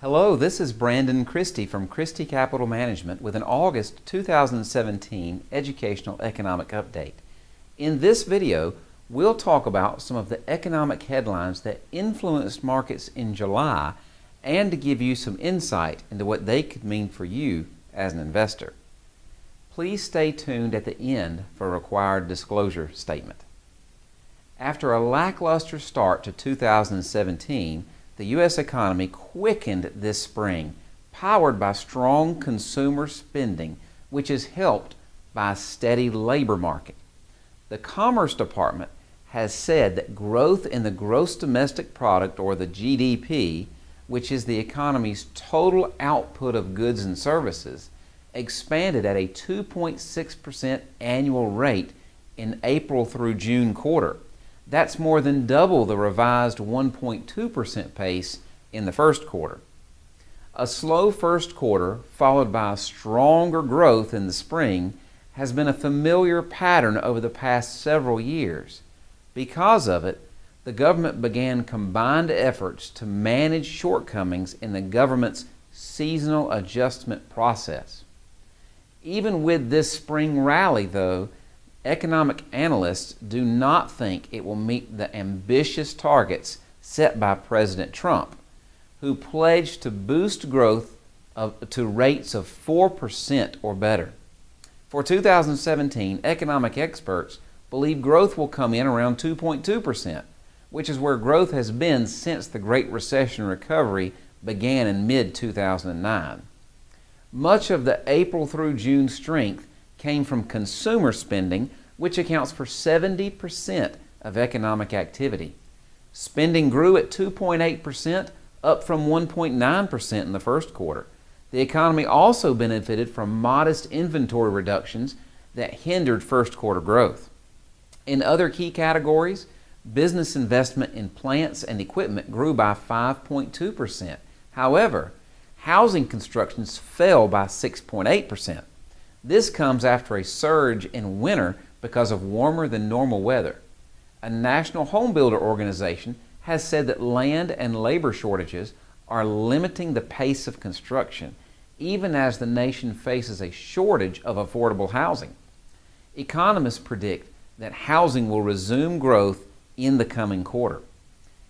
Hello, this is Brandon Christy from Christy Capital Management with an August 2017 Educational Economic Update. In this video, we'll talk about some of the economic headlines that influenced markets in July and to give you some insight into what they could mean for you as an investor. Please stay tuned at the end for a required disclosure statement. After a lackluster start to 2017, the U.S. economy quickened this spring, powered by strong consumer spending, which is helped by a steady labor market. The Commerce Department has said that growth in the gross domestic product, or the GDP, which is the economy's total output of goods and services, expanded at a 2.6% annual rate in April through June quarter. That's more than double the revised 1.2% pace in the first quarter. A slow first quarter, followed by a stronger growth in the spring, has been a familiar pattern over the past several years. Because of it, the government began combined efforts to manage shortcomings in the government's seasonal adjustment process. Even with this spring rally, though, economic analysts do not think it will meet the ambitious targets set by President Trump, who pledged to boost growth to rates of 4% or better. For 2017, economic experts believe growth will come in around 2.2%, which is where growth has been since the Great Recession recovery began in mid-2009. Much of the April through June strength came from consumer spending, which accounts for 70% of economic activity. Spending grew at 2.8%, up from 1.9% in the first quarter. The economy also benefited from modest inventory reductions that hindered first quarter growth. In other key categories, business investment in plants and equipment grew by 5.2%. However, housing constructions fell by 6.8%. This comes after a surge in winter because of warmer than normal weather. A national home builder organization has said that land and labor shortages are limiting the pace of construction, even as the nation faces a shortage of affordable housing. Economists predict that housing will resume growth in the coming quarter.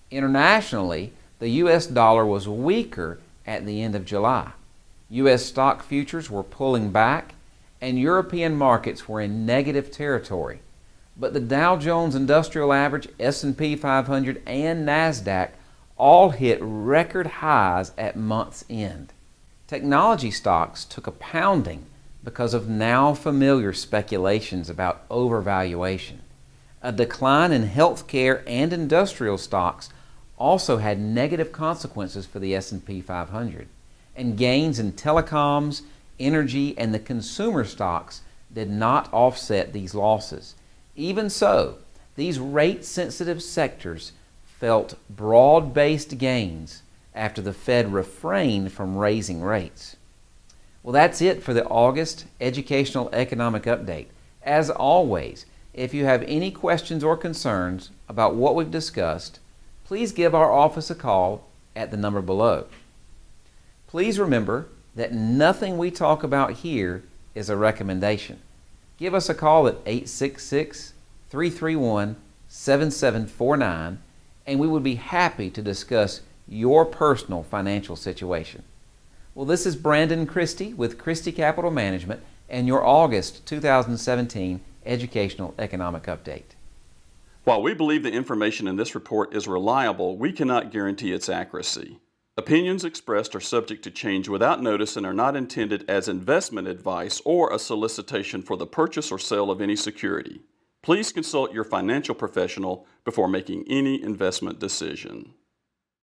Internationally, the U.S. dollar was weaker at the end of July. U.S. stock futures were pulling back, and European markets were in negative territory. But the Dow Jones Industrial Average, S&P 500, and NASDAQ all hit record highs at month's end. Technology stocks took a pounding because of now familiar speculations about overvaluation. A decline in healthcare and industrial stocks also had negative consequences for the S&P 500, and gains in telecoms, energy, and the consumer stocks did not offset these losses. Even so, these rate-sensitive sectors felt broad-based gains after the Fed refrained from raising rates. Well, that's it for the August Educational Economic Update. As always, if you have any questions or concerns about what we've discussed, please give our office a call at the number below. Please remember that nothing we talk about here is a recommendation. Give us a call at 866-331-7749, and we would be happy to discuss your personal financial situation. Well, this is Brandon Christy with Christy Capital Management and your August 2017 Educational Economic Update. While we believe the information in this report is reliable, we cannot guarantee its accuracy. Opinions expressed are subject to change without notice and are not intended as investment advice or a solicitation for the purchase or sale of any security. Please consult your financial professional before making any investment decision.